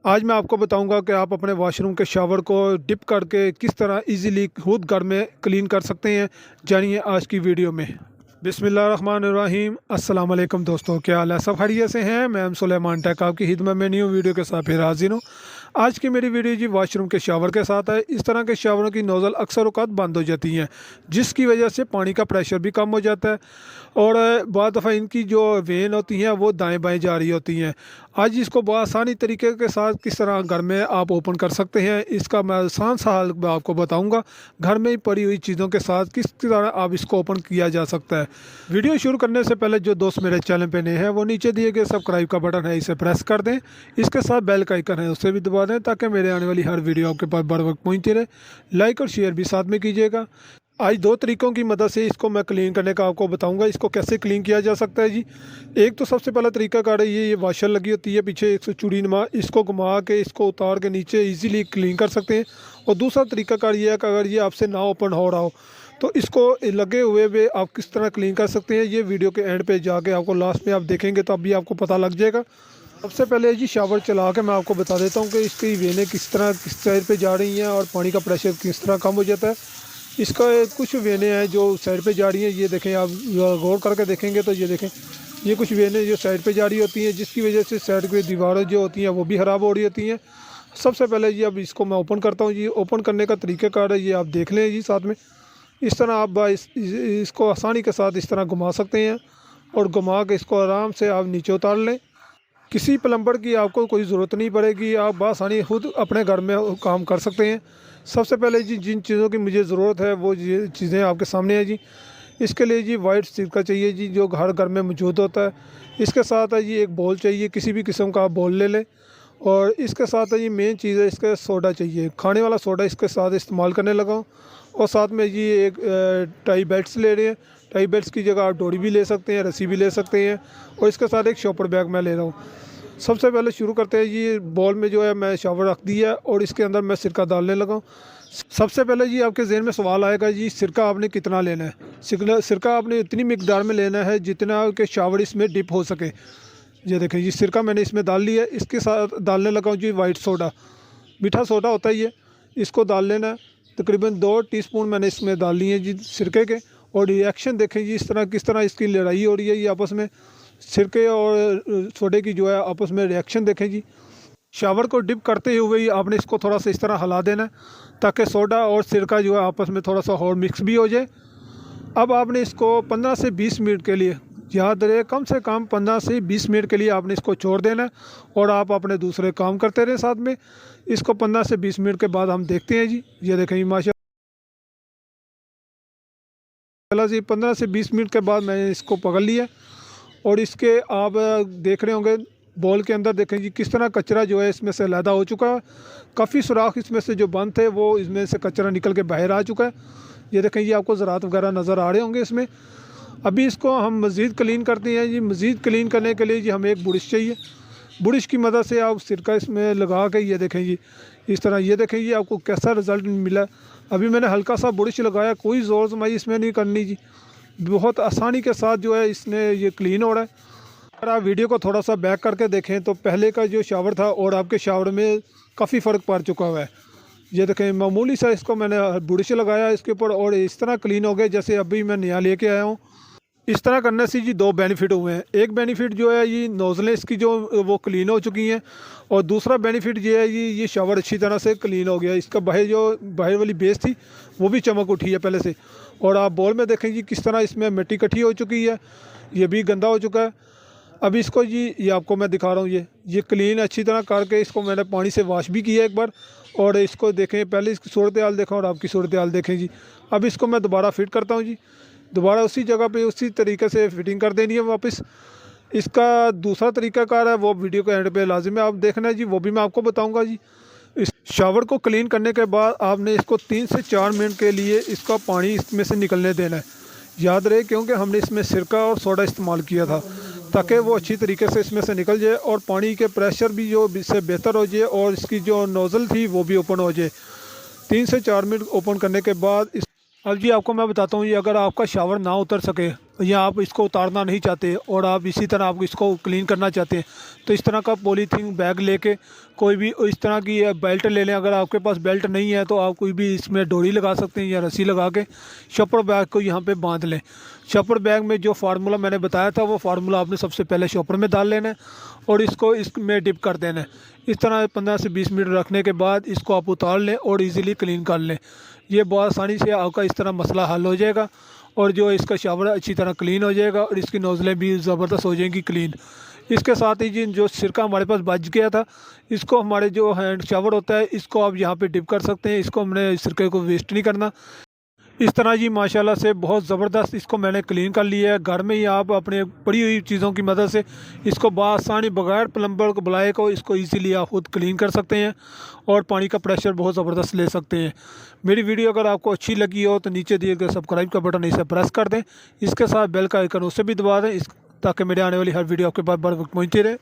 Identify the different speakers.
Speaker 1: आज मैं आपको बताऊंगा कि आप अपने वॉशरूम के शावर को डिप करके किस तरह इजीली खुद घर में क्लीन कर सकते हैं। जानिए आज की वीडियो में। बिस्मिल्लाहिर्रहमानिर्रहीम। अस्सलाम वालेकुम दोस्तों, क्या हाल है? सब खैरियत से हैं? मैं सुलेमान टेक आपकी खिदमत में न्यू वीडियो के साथ फिर हाजिर हूँ। आज की मेरी वीडियो जी वॉशरूम के शावर के साथ है। इस तरह के शावरों की नोज़ल अक्सर औक़ात बंद हो जाती हैं, जिसकी वजह से पानी का प्रेशर भी कम हो जाता है और बहुत दफ़ा इनकी जो वेन होती हैं वो दाएं बाएं जा रही होती हैं। आज इसको बहुत आसानी तरीके के साथ किस तरह घर में आप ओपन कर सकते हैं, इसका मैं आसान सा हल आपको बताऊंगा। घर में ही पड़ी हुई चीज़ों के साथ किस तरह आप इसको ओपन किया जा सकता है। वीडियो शुरू करने से पहले जो दोस्त मेरे चैनल पे नए हैं वो नीचे दिए गए सब्सक्राइब का बटन है, इसे प्रेस कर दें। इसके साथ बेल का आइकन है, उसे भी दबा दें ताकि मेरे आने वाली हर वीडियो आपके पास बर वक्त पहुँचती रहे। लाइक और शेयर भी साथ में कीजिएगा। आज दो तरीक़ों की मदद से इसको मैं क्लीन करने का आपको बताऊंगा, इसको कैसे क्लीन किया जा सकता है जी। एक तो सबसे पहला तरीका कार है, ये वाशर लगी होती है पीछे एक चूड़ी नुमा, इसको घुमा के इसको उतार के नीचे इजीली क्लीन कर सकते हैं। और दूसरा तरीका कार ये है कि अगर ये आपसे ना ओपन हो रहा हो तो इसको लगे हुए आप किस तरह क्लीन कर सकते हैं। ये वीडियो के एंड पे जाके आपको लास्ट में आप देखेंगे तो अभी आपको पता लग जाएगा। सबसे पहले जी शावर चला के मैं आपको बता देता हूँ कि इसकी वेनें किस तरह किस साइड पे जा रही हैं और पानी का प्रेशर किस तरह कम हो जाता है। इसका कुछ वेनें हैं जो साइड पे जा रही हैं, ये देखें, आप गौर करके देखेंगे तो ये देखें, ये कुछ वेनें जो साइड पे जा रही होती हैं, जिसकी वजह से साइड की दीवारें जो होती हैं वो भी ख़राब हो रही होती हैं। सबसे पहले जी अब इसको मैं ओपन करता हूँ जी। ओपन करने का तरीक़ाकार है ये आप देख लें जी साथ में। इस तरह आप इसको आसानी के साथ इस तरह घुमा सकते हैं और घुमा के इसको आराम से आप नीचे उतार लें। किसी प्लम्बर की आपको कोई ज़रूरत नहीं पड़ेगी, आप बआसानी खुद अपने घर में काम कर सकते हैं। सबसे पहले जी जिन चीज़ों की मुझे ज़रूरत है वो ये चीज़ें आपके सामने हैं जी। इसके लिए जी वाइट सिरका चाहिए जी, जो हर घर में मौजूद होता है। इसके साथ है जी एक बॉल चाहिए, किसी भी किस्म का आप बॉल ले लें। और इसके साथ है जी मेन चीज़ है, इसका सोडा चाहिए, खाने वाला सोडा इसके साथ इस्तेमाल करने लगा हूँ। और साथ में जी एक टाई बेल्ट्स ले रहे हैं। टाई बेल्ट्स की जगह आप डोरी भी ले सकते हैं, रस्सी भी ले सकते हैं। और इसके साथ एक शॉपर बैग मैं ले रहा हूँ। सबसे पहले शुरू करते हैं जी। बॉल में जो है मैं शावर रख दिया और इसके अंदर मैं सिरका डालने लगा हूँ। सबसे पहले जी आपके जहन में सवाल आएगा जी सिरका आपने कितना लेना है। सिरका आपने इतनी मिकदार में लेना है जितना कि शावर इसमें डिप हो सके। ये देखें जी, सिरका मैंने इसमें डाल लिया है। इसके साथ डालने लगा हूँ जी वाइट सोडा, मीठा सोडा होता है ये, इसको डाल लेना है। तकरीबन 2 टीस्पून मैंने इसमें डाल लिए हैं जी सिरके के। और रिएक्शन देखें जी इस तरह किस तरह इसकी लड़ाई हो रही है ये आपस में। सिरके और सोडे की जो है आपस में रिएक्शन देखें जी। शावर को डिप करते हुए ही आपने इसको थोड़ा सा इस तरह हिला देना है ताकि सोडा और सिरका जो है आपस में थोड़ा सा और मिक्स भी हो जाए। अब आपने इसको 15 से 20 मिनट के लिए, याद रहे कम से कम 15 से 20 मिनट के लिए आपने इसको छोड़ देना है और आप अपने दूसरे काम करते रहे साथ में। इसको 15 से 20 मिनट के बाद हम देखते हैं जी। ये देखें माशाल्लाह जी, 15 से 20 मिनट के बाद मैंने इसको पकड़ लिया। और इसके आप देख रहे होंगे बॉल के अंदर देखें जी किस तरह कचरा जो है इसमें से अलहदा हो चुका है। काफ़ी सुराख इसमें से जो बंद थे वो इसमें से कचरा निकल के बाहर आ चुका है। ये देखें, ये आपको ज़रात वगैरह नज़र आ रहे होंगे इसमें। अभी इसको हम मज़ीद क्लीन करते हैं जी। मज़ीद क्लीन करने के लिए जी हमें एक बुरश चाहिए। बुरश की मदद से आप सिरका इसमें लगा के ये देखें जी इस तरह, ये देखें जी आपको कैसा रिज़ल्ट मिला। अभी मैंने हल्का सा बुरश लगाया, कोई ज़ोर जमाई इसमें नहीं करनी जी, बहुत आसानी के साथ जो है इसने ये क्लीन हो रहा है। अगर आप वीडियो को थोड़ा सा बैक करके देखें तो पहले का जो शावर था और आपके शावर में काफ़ी फ़र्क पड़ चुका हुआ है। ये देखें मामूली सा इसको मैंने बुरश लगाया इसके ऊपर और इस तरह क्लीन हो गया जैसे अभी मैं नया लेके आया हूँ। इस तरह करने से जी 2 बेनिफिट हुए हैं। एक बेनिफिट जो है ये नोज़लें इसकी जो वो क्लीन हो चुकी हैं और दूसरा बेनिफिट ये है ये शावर अच्छी तरह से क्लीन हो गया। इसका बाहर वाली बेस थी वो भी चमक उठी है पहले से। और आप बॉल में देखें जी किस तरह इसमें मिट्टी इकट्ठी हो चुकी है, ये भी गंदा हो चुका है। अब इसको जी ये आपको मैं दिखा रहा हूँ, ये क्लीन अच्छी तरह करके इसको मैंने पानी से वॉश भी किया एक बार। और इसको देखें, पहले इसकी सूरत हाल देखें और आपकी सूरत हाल देखें जी। अब इसको मैं दोबारा फिट करता हूँ जी। दोबारा उसी जगह पे उसी तरीके से फिटिंग कर देनी है वापस। इसका दूसरा तरीक़ाकार है वो वीडियो के एंड पे लाजिम है आप देखना है जी, वो भी मैं आपको बताऊंगा जी। इस शावर को क्लीन करने के बाद आपने इसको 3 से 4 मिनट के लिए इसका पानी इसमें से निकलने देना है। याद रहे क्योंकि हमने इसमें सिरका और सोडा इस्तेमाल किया था ताकि वो अच्छी तरीके से इसमें से निकल जाए और पानी के प्रेशर भी जो इससे बेहतर हो जाए और इसकी जो नोज़ल थी वो भी ओपन हो जाए। 3 से 4 मिनट ओपन करने के बाद अब जी आपको मैं बताता हूँ, ये अगर आपका शावर ना उतर सके या आप इसको उतारना नहीं चाहते और आप इसी तरह आप इसको क्लीन करना चाहते हैं, तो इस तरह का पॉलीथीन बैग लेके कोई भी इस तरह की बेल्ट ले लें। अगर आपके पास बेल्ट नहीं है तो आप कोई भी इसमें डोरी लगा सकते हैं या रस्सी लगा के शॉपर बैग को यहाँ पे बांध लें। शॉपर बैग में जो फार्मूला मैंने बताया था वो फार्मूला आपने सबसे पहले शॉपर में डाल लेना है और इसको इसमें डिप कर देना है। इस तरह 15 से 20 मिनट रखने के बाद इसको आप उतार लें और इजीली क्लीन कर लें। ये बहुत आसानी से आपका इस तरह मसला हल हो जाएगा और जो इसका शावर अच्छी तरह क्लीन हो जाएगा और इसकी नोज़लें भी ज़बरदस्त हो जाएंगी क्लीन। इसके साथ ही जी जो सिरका हमारे पास बच गया था, इसको हमारे जो हैंड शावर होता है इसको आप यहाँ पे डिप कर सकते हैं। इसको हमने सिरके को वेस्ट नहीं करना। इस तरह जी माशाल्लाह से बहुत ज़बरदस्त इसको मैंने क्लीन कर लिया है। घर में ही आप अपने पड़ी हुई चीज़ों की मदद से इसको बआसानी बगैर प्लम्बर को बुलाए को इसको इजीली आप खुद क्लीन कर सकते हैं और पानी का प्रेशर बहुत ज़बरदस्त ले सकते हैं। मेरी वीडियो अगर आपको अच्छी लगी हो तो नीचे दिए गए सब्सक्राइब का बटन इसे प्रेस कर दें। इसके साथ बेल का आइकन उसे भी दबा दें ताकि मेरे आने वाली हर वीडियो आपके पास बर वक्त पहुँचती रहे।